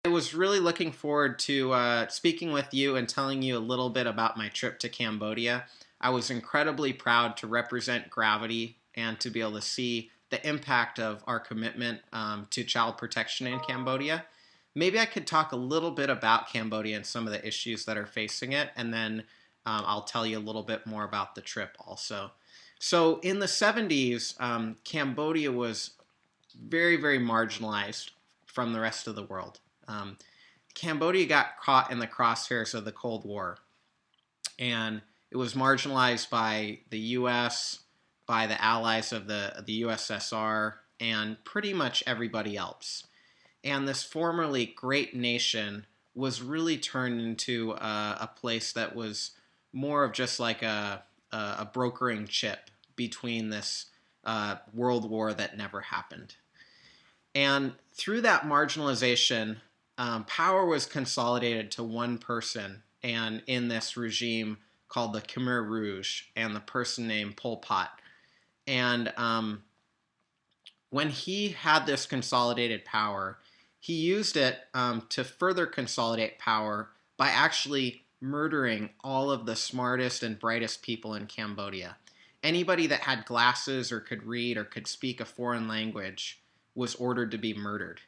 I was really looking forward to speaking with you and telling you a little bit about my trip to Cambodia. I was incredibly proud to represent Gravity and to be able to see the impact of our commitment to child protection in Cambodia. Maybe I could talk a little bit about Cambodia and some of the issues that are facing it, and then I'll tell you a little bit more about the trip also. So, in the 70s, Cambodia was very, very marginalized from the rest of the world. Um, Cambodia got caught in the crosshairs of the Cold War, and it was marginalized by the U.S., by the allies of the USSR, and pretty much everybody else. And this formerly great nation was really turned into a place that was more of just like a brokering chip between this world war that never happened. And through that marginalization, power was consolidated to one person, and in this regime called the Khmer Rouge, and the person named Pol Pot. And when he had this consolidated power, he used it to further consolidate power by actually murdering all of the smartest and brightest people in Cambodia. Anybody that had glasses or could read or could speak a foreign language was ordered to be murdered.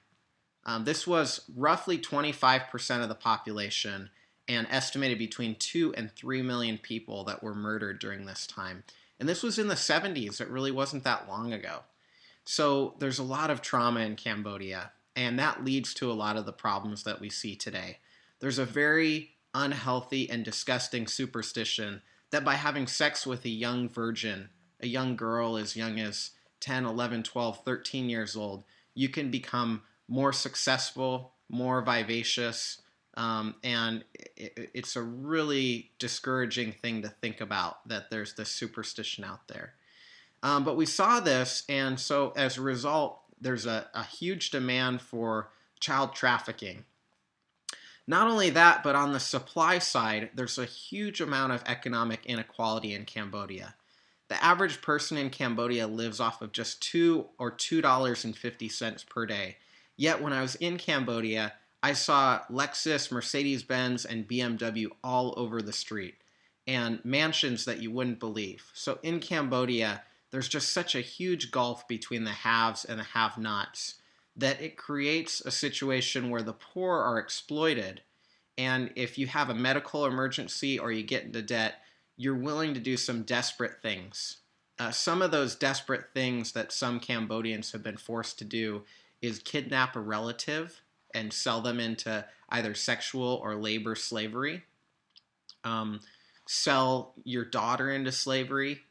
This was roughly 25% of the population, and estimated between 2 and 3 million people that were murdered during this time. And this was in the 70s. It really wasn't that long ago. So there's a lot of trauma in Cambodia, and that leads to a lot of the problems that we see today. There's a very unhealthy and disgusting superstition that by having sex with a young virgin, a young girl as young as 10, 11, 12, 13 years old, you can become more successful, more vivacious, and it's a really discouraging thing to think about that there's this superstition out there. But we saw this, and so as a result, there's a huge demand for child trafficking. Not only that, but on the supply side, there's a huge amount of economic inequality in Cambodia. The average person in Cambodia lives off of just $2.50 per day. Yet when I was in Cambodia, I saw Lexus, Mercedes-Benz, and BMW all over the street, and mansions that you wouldn't believe. So in Cambodia, there's just such a huge gulf between the haves and the have-nots that it creates a situation where the poor are exploited. And if you have a medical emergency or you get into debt, you're willing to do some desperate things. Some of those desperate things that some Cambodians have been forced to do is kidnap a relative and sell them into either sexual or labor slavery, sell your daughter into slavery,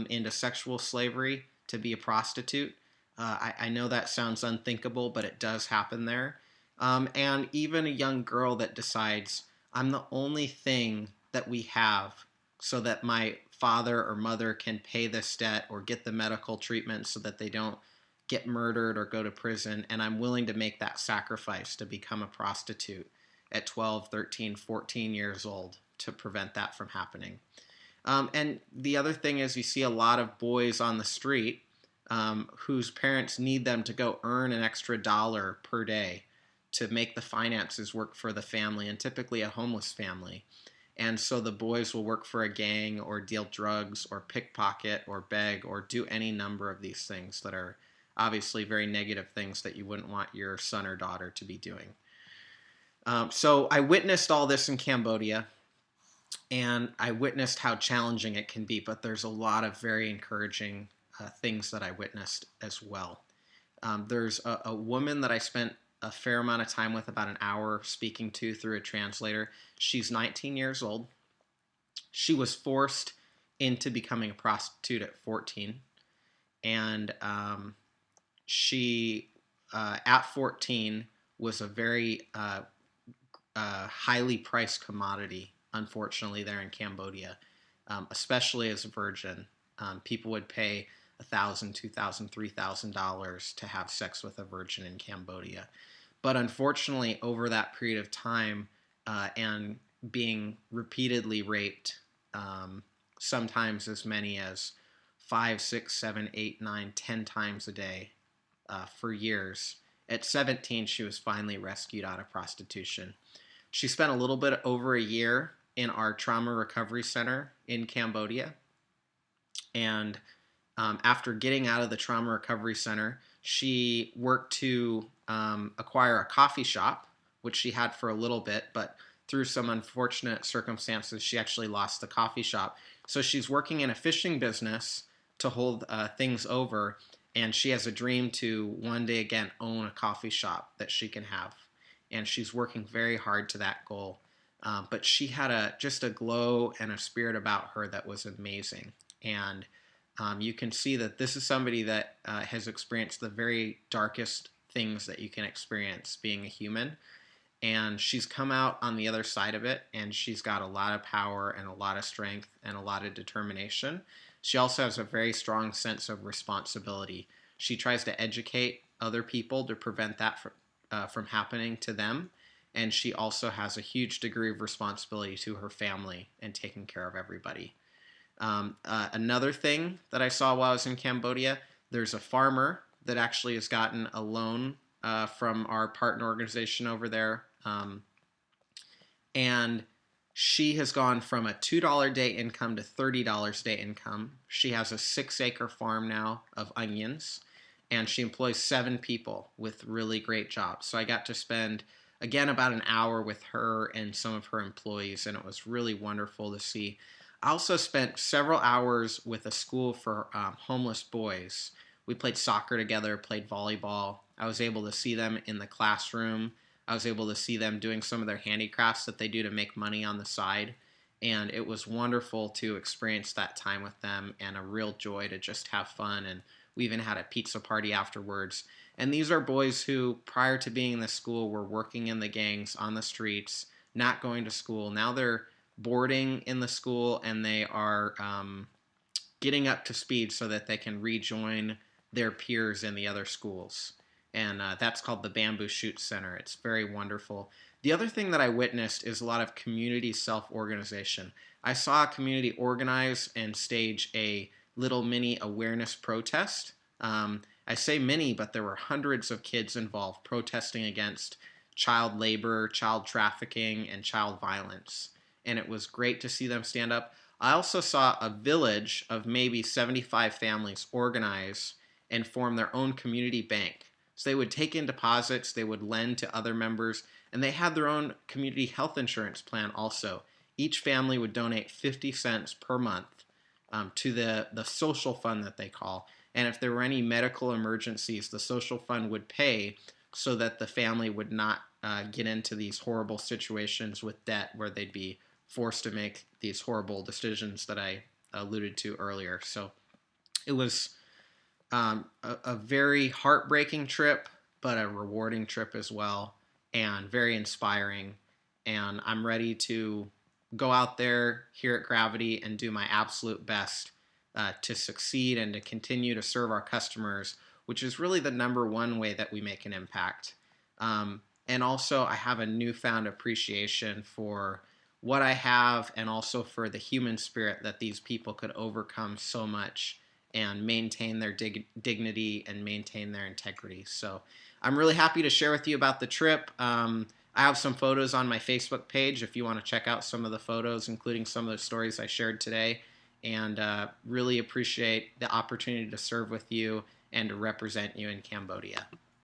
into sexual slavery to be a prostitute. I know that sounds unthinkable, but it does happen there. And even a young girl that decides, I'm the only thing that we have so that my father or mother can pay this debt or get the medical treatment so that they don't get murdered or go to prison, and I'm willing to make that sacrifice to become a prostitute at 12, 13, 14 years old to prevent that from happening. And the other thing is you see a lot of boys on the street whose parents need them to go earn an extra dollar per day to make the finances work for the family, and typically a homeless family. And so the boys will work for a gang or deal drugs or pickpocket or beg or do any number of these things that are obviously very negative things that you wouldn't want your son or daughter to be doing. So I witnessed all this in Cambodia, and I witnessed how challenging it can be, but there's a lot of very encouraging things that I witnessed as well. There's a woman that I spent a fair amount of time with, about an hour speaking to through a translator. She's 19 years old. She was forced into becoming a prostitute at 14. And she, at 14, was a very highly priced commodity, unfortunately, there in Cambodia, especially as a virgin. People would pay $1,000, $2,000, $3,000 to have sex with a virgin in Cambodia. But unfortunately, over that period of time, and being repeatedly raped, sometimes as many as 5, 6, 7, 8, 9, 10 times a day for years, At 17, she was finally rescued out of prostitution. She spent a little bit over a year in our trauma recovery center in Cambodia. And after getting out of the trauma recovery center, she worked to acquire a coffee shop, which she had for a little bit, but through some unfortunate circumstances, she actually lost the coffee shop. So she's working in a fishing business to hold things over, and she has a dream to one day again own a coffee shop that she can have. And she's working very hard to that goal. But she had just a glow and a spirit about her that was amazing. And you can see that this is somebody that has experienced the very darkest things that you can experience being a human. And she's come out on the other side of it, and she's got a lot of power and a lot of strength and a lot of determination. She also has a very strong sense of responsibility. She tries to educate other people to prevent that from happening to them. And she also has a huge degree of responsibility to her family and taking care of everybody. Another thing that I saw while I was in Cambodia, there's a farmer that actually has gotten a loan from our partner organization over there. And she has gone from a $2 day income to $30 day income. She has a 6-acre farm now of onions, and she employs 7 people with really great jobs. So I got to spend, again, about an hour with her and some of her employees, and it was really wonderful to see. I also spent several hours with a school for homeless boys. We played soccer together, played volleyball. I was able to see them in the classroom. I was able to see them doing some of their handicrafts that they do to make money on the side. And it was wonderful to experience that time with them, and a real joy to just have fun. And we even had a pizza party afterwards. And these are boys who, prior to being in the school, were working in the gangs on the streets, not going to school. Now they're boarding in the school, and they are getting up to speed so that they can rejoin their peers in the other schools. And that's called the Bamboo Shoot Center. It's very wonderful. The other thing that I witnessed is a lot of community self-organization. I saw a community organize and stage a little mini awareness protest. I say mini, but there were hundreds of kids involved protesting against child labor, child trafficking, and child violence. And it was great to see them stand up. I also saw a village of maybe 75 families organize and form their own community bank. So they would take in deposits, they would lend to other members, and they had their own community health insurance plan also. Each family would donate 50 cents per month to the social fund that they call. And if there were any medical emergencies, the social fund would pay so that the family would not get into these horrible situations with debt where they'd be forced to make these horrible decisions that I alluded to earlier. So it was a very heartbreaking trip, but a rewarding trip as well, and very inspiring. And I'm ready to go out there here at Gravity and do my absolute best to succeed and to continue to serve our customers, which is really the number one way that we make an impact. And also, I have a newfound appreciation for what I have, and also for the human spirit that these people could overcome so much and maintain their dignity and maintain their integrity. So I'm really happy to share with you about the trip. I have some photos on my Facebook page if you want to check out some of the photos, including some of the stories I shared today. And really appreciate the opportunity to serve with you and to represent you in Cambodia.